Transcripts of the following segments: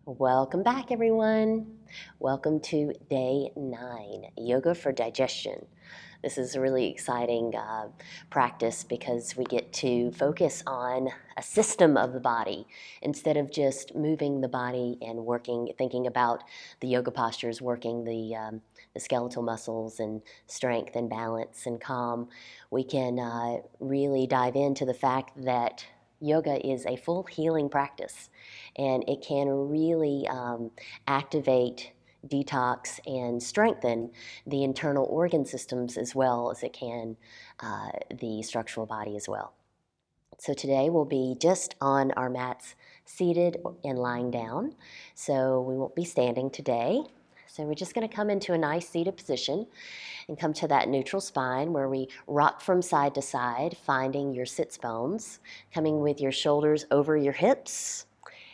Welcome back, everyone. Welcome to day 9, Yoga for Digestion. This is a really exciting practice because we get to focus on a system of the body instead of just moving the body and thinking about the yoga postures, working the skeletal muscles and strength and balance and calm. We can really dive into the fact that yoga is a full healing practice, and it can really activate, detox, and strengthen the internal organ systems as well as it can the structural body as well. So today we'll be just on our mats, seated and lying down. So we won't be standing today. So we're just going to come into a nice seated position and come to that neutral spine where we rock from side to side, finding your sits bones, coming with your shoulders over your hips,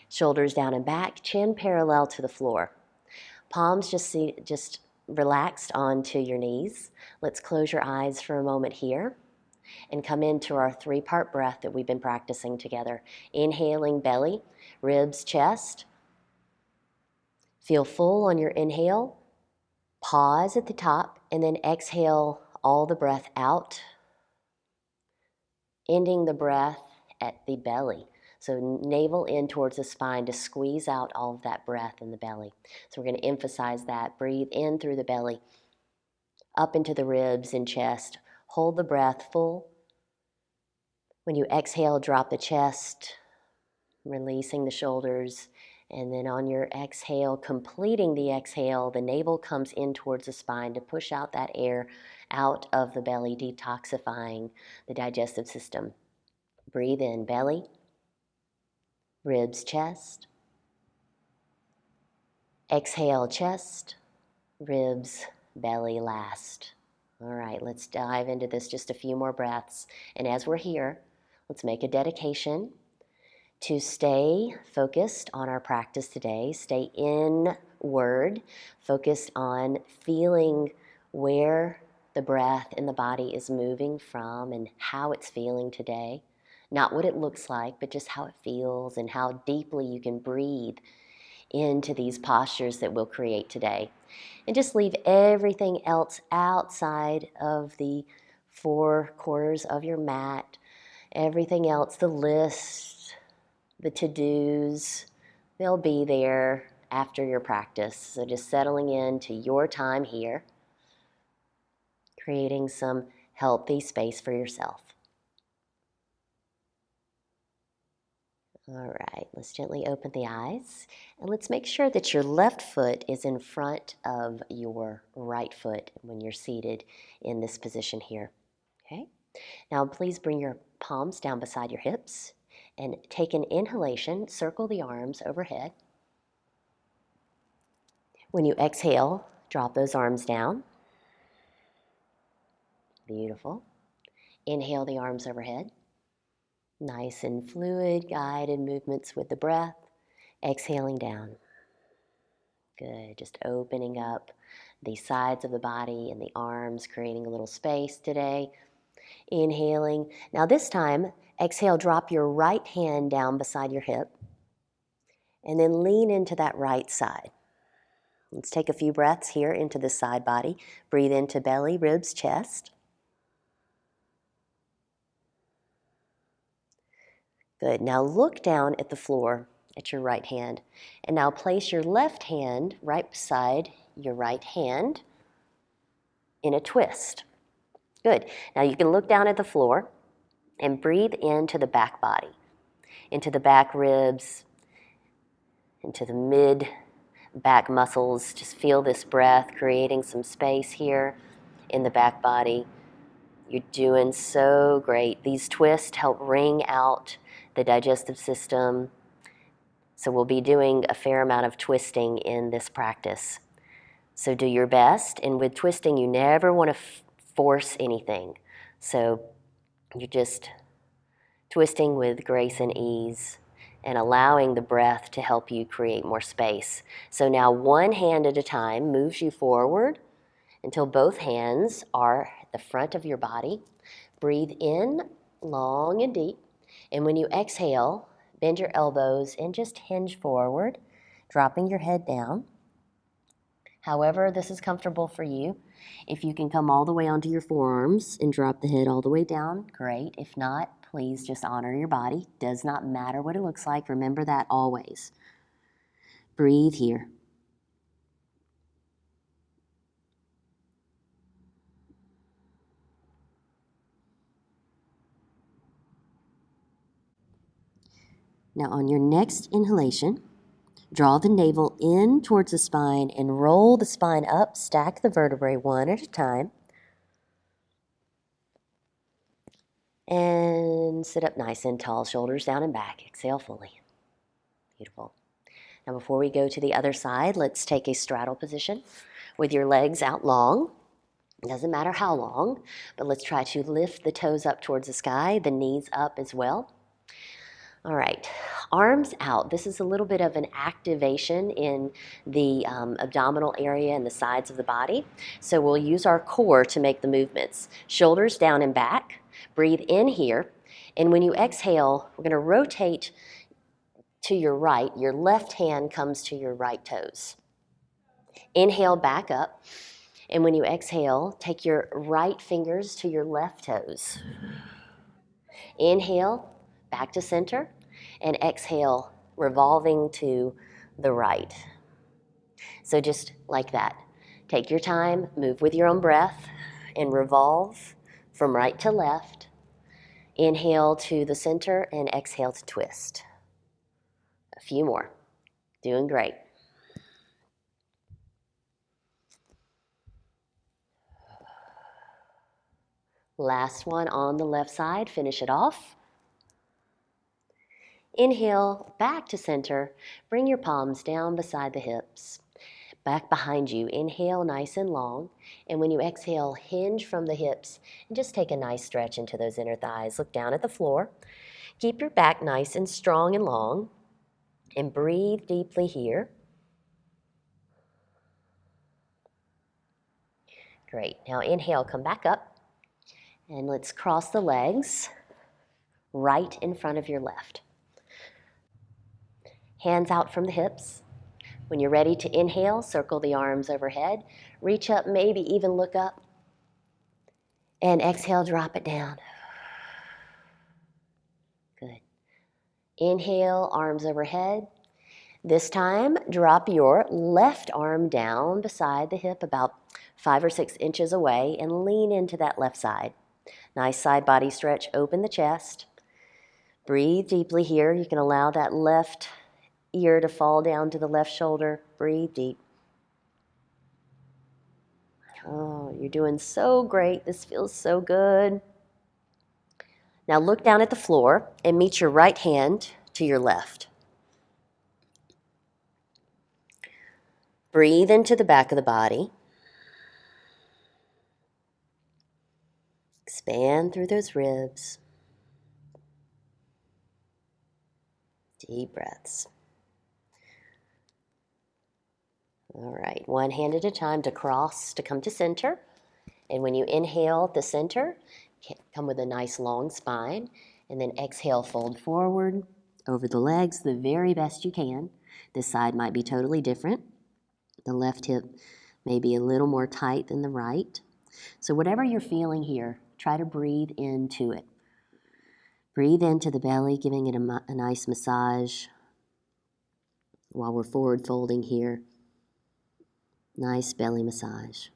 shoulders down and back, chin parallel to the floor. Palms just relaxed onto your knees. Let's close your eyes for a moment here and come into our 3-part breath that we've been practicing together. Inhaling belly, ribs, chest. Feel full on your inhale. Pause at the top and then exhale all the breath out, ending the breath at the belly. So navel in towards the spine to squeeze out all of that breath in the belly. So we're going to emphasize that. Breathe in through the belly, up into the ribs and chest. Hold the breath full. When you exhale, drop the chest, releasing the shoulders. And then on your exhale, completing the exhale, the navel comes in towards the spine to push out that air out of the belly, detoxifying the digestive system. Breathe in, belly, ribs, chest. Exhale, chest, ribs, belly last. All right, let's dive into this just a few more breaths. And as we're here, let's make a dedication to stay focused on our practice today, stay inward, focused on feeling where the breath in the body is moving from and how it's feeling today. Not what it looks like, but just how it feels and how deeply you can breathe into these postures that we'll create today. And just leave everything else outside of the 4 corners of your mat. Everything else, the list, the to-dos, they'll be there after your practice. So just settling into your time here, creating some healthy space for yourself. All right, let's gently open the eyes, and let's make sure that your left foot is in front of your right foot when you're seated in this position here. Okay? Now please bring your palms down beside your hips and take an inhalation, circle the arms overhead. When you exhale, drop those arms down. Beautiful. Inhale the arms overhead. Nice and fluid, guided movements with the breath. Exhaling down. Good, just opening up the sides of the body and the arms, creating a little space today. Inhaling. Now this time, exhale, drop your right hand down beside your hip and then lean into that right side. Let's take a few breaths here into the side body. Breathe into belly, ribs, chest. Good. Now look down at the floor at your right hand. And now place your left hand right beside your right hand in a twist. Good. Now you can look down at the floor and breathe into the back body, into the back ribs, into the mid back muscles. Just feel this breath creating some space here in the back body. You're doing so great. These twists help wring out the digestive system. So we'll be doing a fair amount of twisting in this practice. So do your best. And with twisting, you never want to force anything. So you're just twisting with grace and ease and allowing the breath to help you create more space. So now one hand at a time moves you forward until both hands are at the front of your body. Breathe in long and deep. And when you exhale, bend your elbows and just hinge forward. dropping your head down. However, this is comfortable for you. If you can come all the way onto your forearms and drop the head all the way down, great. If not, please just honor your body. Does not matter what it looks like. Remember that always. Breathe here. Now on your next inhalation, draw the navel in towards the spine and roll the spine up. Stack the vertebrae one at a time. And sit up nice and tall, shoulders down and back. Exhale fully. Beautiful. Now before we go to the other side, let's take a straddle position with your legs out long. It doesn't matter how long, but let's try to lift the toes up towards the sky, the knees up as well. All right, arms out. This is a little bit of an activation in the abdominal area and the sides of the body. So we'll use our core to make the movements. Shoulders down and back. Breathe in here. And when you exhale, we're going to rotate to your right. Your left hand comes to your right toes. Inhale, back up. And when you exhale, take your right fingers to your left toes. Inhale, back to center, and exhale, revolving to the right. So just like that. Take your time, move with your own breath, and revolve from right to left. Inhale to the center, and exhale to twist. A few more. Doing great. Last one on the left side, finish it off. Inhale, back to center. Bring your palms down beside the hips. Back behind you. Inhale nice and long. And when you exhale, hinge from the hips and just take a nice stretch into those inner thighs. Look down at the floor. Keep your back nice and strong and long. And breathe deeply here. Great. Now inhale, come back up. And let's cross the legs right in front of your left. Hands out from the hips. When you're ready to inhale, circle the arms overhead. Reach up, maybe even look up. And exhale, drop it down. Good. Inhale, arms overhead. This time, drop your left arm down beside the hip about 5 or 6 inches away and lean into that left side. Nice side body stretch, open the chest. Breathe deeply here. You can allow that left ear to fall down to the left shoulder. Breathe deep. Oh, you're doing so great. This feels so good. Now look down at the floor and meet your right hand to your left. Breathe into the back of the body. Expand through those ribs. Deep breaths. All right, one hand at a time to cross, to come to center. And when you inhale at the center, come with a nice long spine. And then exhale, fold forward over the legs the very best you can. This side might be totally different. The left hip may be a little more tight than the right. So whatever you're feeling here, try to breathe into it. Breathe into the belly, giving it a nice massage while we're forward folding here. Nice belly massage.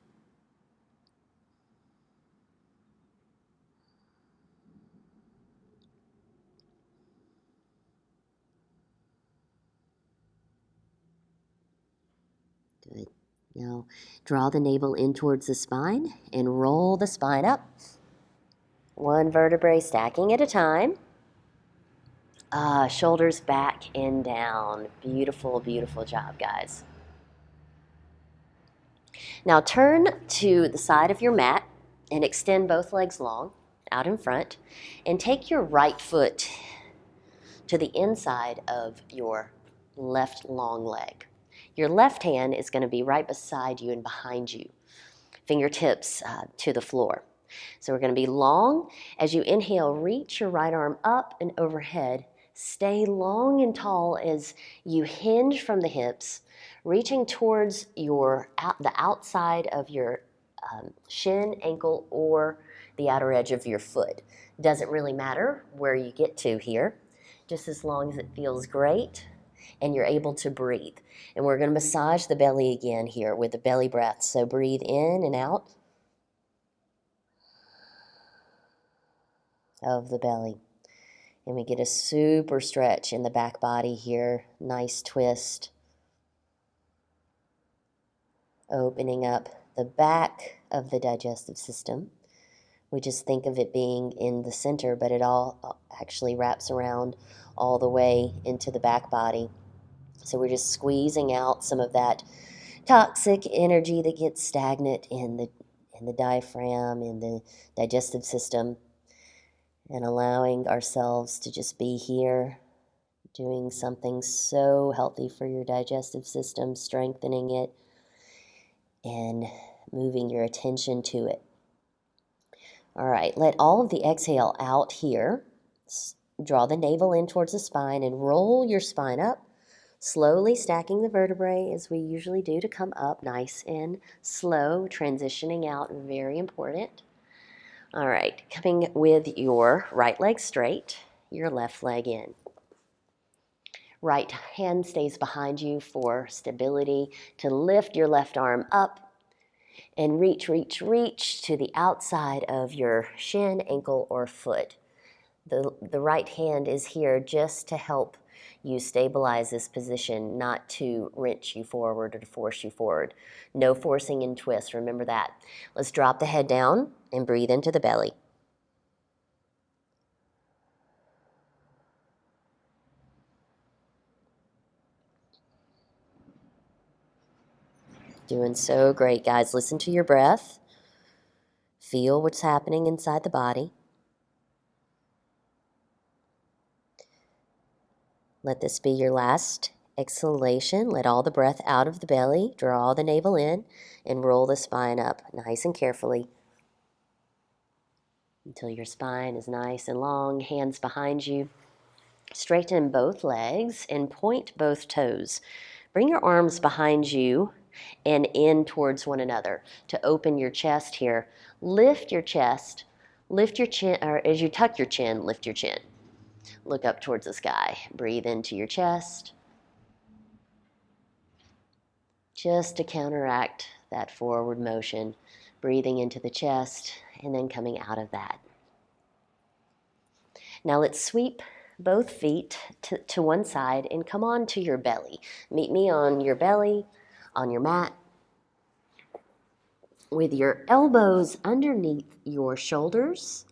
Good. Now draw the navel in towards the spine and roll the spine up. One vertebrae stacking at a time. Shoulders back and down. Beautiful, beautiful job, guys. Now turn to the side of your mat and extend both legs long out in front and take your right foot to the inside of your left long leg. Your left hand is going to be right beside you and behind you, fingertips to the floor. So we're going to be long. As you inhale, reach your right arm up and overhead. Stay long and tall as you hinge from the hips, reaching towards the outside of your shin, ankle, or the outer edge of your foot. Doesn't really matter where you get to here, just as long as it feels great and you're able to breathe. And we're going to massage the belly again here with the belly breath. So breathe in and out of the belly. And we get a super stretch in the back body here. Nice twist. Opening up the back of the digestive system. We just think of it being in the center, but it all actually wraps around all the way into the back body. So we're just squeezing out some of that toxic energy that gets stagnant in the diaphragm, in the digestive system, and allowing ourselves to just be here, doing something so healthy for your digestive system, strengthening it, and moving your attention to it. All right, let all of the exhale out here. Draw the navel in towards the spine and roll your spine up, slowly stacking the vertebrae as we usually do to come up nice and slow, transitioning out, very important. All right, coming with your right leg straight, your left leg in. Right hand stays behind you for stability to lift your left arm up and reach to the outside of your shin, ankle, or foot. The right hand is here just to help you stabilize this position, not to wrench you forward or to force you forward. No forcing and twist, remember that. Let's drop the head down and breathe into the belly. Doing so great, guys. Listen to your breath. Feel what's happening inside the body. Let this be your last exhalation. Let all the breath out of the belly. Draw the navel in and roll the spine up nice and carefully until your spine is nice and long. Hands behind you. Straighten both legs and point both toes. Bring your arms behind you and in towards one another to open your chest here. Lift your chest. Lift your chin, or as you tuck your chin, lift your chin. Look up towards the sky. Breathe into your chest. Just to counteract that forward motion. Breathing into the chest and then coming out of that. Now let's sweep both feet to one side and come on to your belly. Meet me on your belly, on your mat, with your elbows underneath your shoulders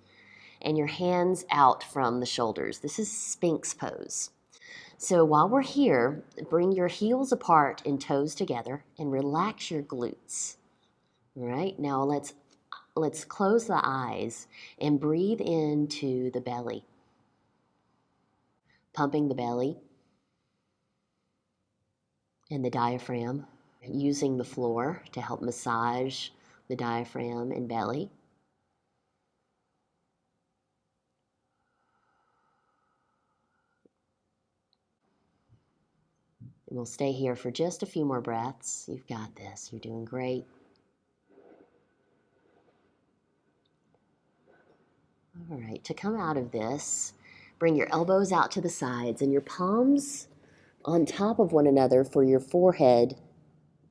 and your hands out from the shoulders. This is Sphinx pose. So while we're here, bring your heels apart and toes together and relax your glutes. All right, now let's close the eyes and breathe into the belly. Pumping the belly and the diaphragm, using the floor to help massage the diaphragm and belly. And we'll stay here for just a few more breaths. You've got this. You're doing great. All right, to come out of this, bring your elbows out to the sides and your palms on top of one another for your forehead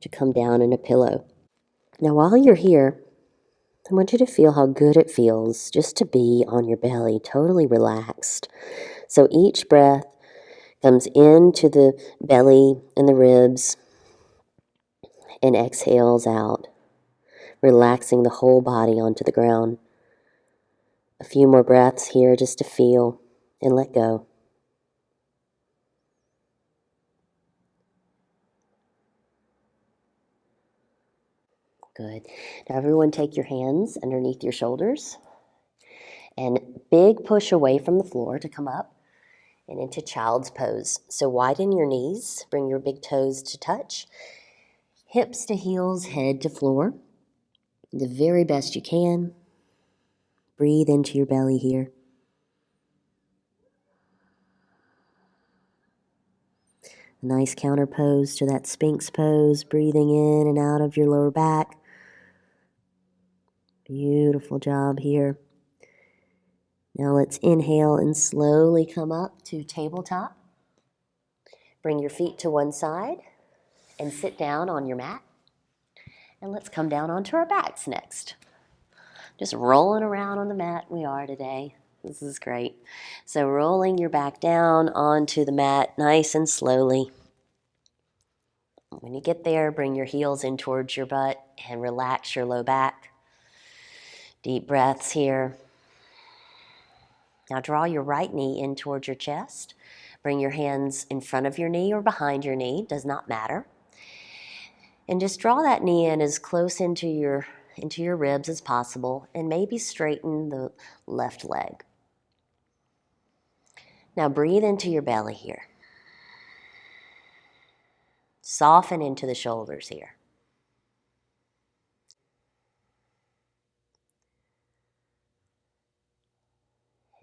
to come down in a pillow. Now, while you're here, I want you to feel how good it feels just to be on your belly, totally relaxed. So each breath comes into the belly and the ribs and exhales out, relaxing the whole body onto the ground. A few more breaths here just to feel and let go. Good. Now everyone take your hands underneath your shoulders and big push away from the floor to come up and into child's pose. So widen your knees, bring your big toes to touch, hips to heels, head to floor. The very best you can. Breathe into your belly here. A nice counter pose to that Sphinx pose, breathing in and out of your lower back. Beautiful job here. Now let's inhale and slowly come up to tabletop. Bring your feet to one side and sit down on your mat. And let's come down onto our backs next. Just rolling around on the mat we are today. This is great. So rolling your back down onto the mat nice and slowly. When you get there, bring your heels in towards your butt and relax your low back. Deep breaths here. Now draw your right knee in towards your chest. Bring your hands in front of your knee or behind your knee, does not matter. And just draw that knee in as close into your ribs as possible, and maybe straighten the left leg. Now breathe into your belly here. Soften into the shoulders here.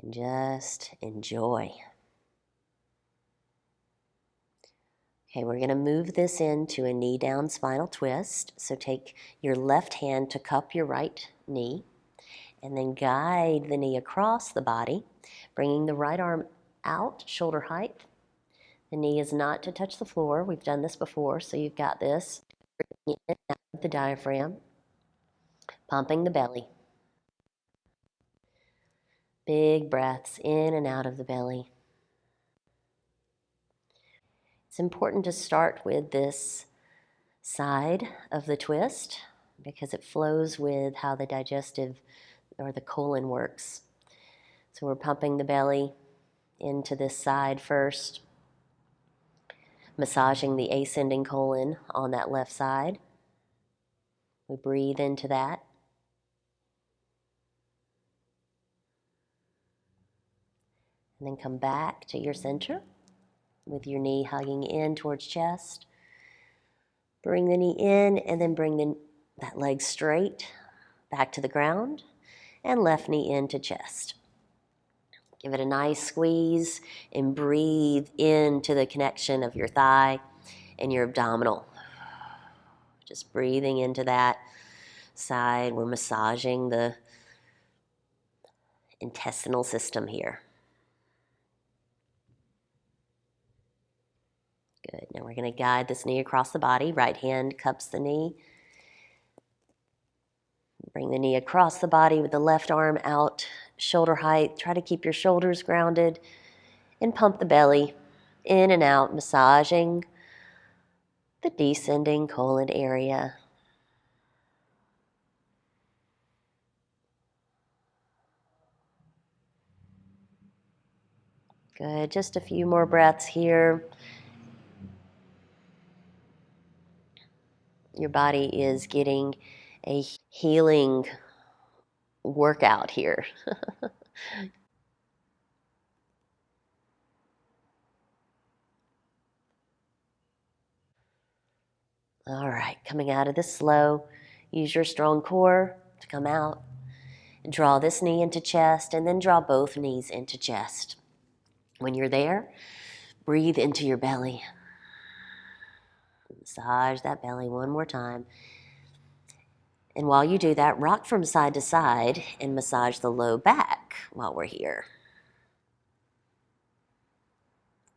And just enjoy. Okay, we're going to move this into a knee down spinal twist. So take your left hand to cup your right knee, and then guide the knee across the body, bringing the right arm out, shoulder height. The knee is not to touch the floor. We've done this before, so you've got this. In and out of the diaphragm, pumping the belly. Big breaths in and out of the belly. It's important to start with this side of the twist because it flows with how the digestive or the colon works. So we're pumping the belly into this side first, massaging the ascending colon on that left side. We breathe into that. And then come back to your center with your knee hugging in towards chest. Bring the knee in and then bring that leg straight back to the ground and left knee into chest. Give it a nice squeeze and breathe into the connection of your thigh and your abdominal. Just breathing into that side. We're massaging the intestinal system here. Good. Now we're going to guide this knee across the body. Right hand cups the knee. Bring the knee across the body with the left arm out, shoulder height. Try to keep your shoulders grounded and pump the belly in and out, massaging the descending colon area. Good. Just a few more breaths here. Your body is getting a healing workout here. All right, coming out of this slow, use your strong core to come out. Draw this knee into chest and then draw both knees into chest. When you're there, breathe into your belly. Massage that belly one more time. And while you do that, rock from side to side and massage the low back while we're here.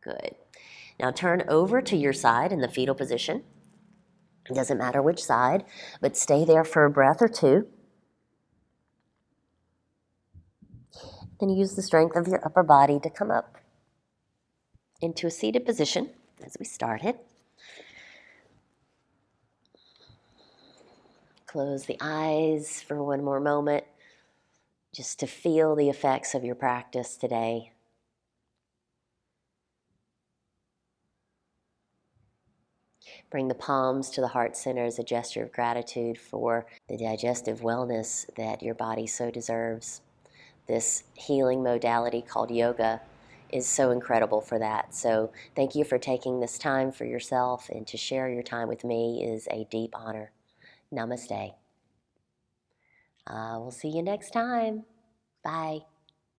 Good. Now turn over to your side in the fetal position. It doesn't matter which side, but stay there for a breath or two. Then use the strength of your upper body to come up into a seated position as we started. Close the eyes for one more moment just to feel the effects of your practice today. Bring the palms to the heart center as a gesture of gratitude for the digestive wellness that your body so deserves. This healing modality called yoga is so incredible for that. So thank you for taking this time for yourself, and to share your time with me is a deep honor. Namaste. We'll see you next time. Bye.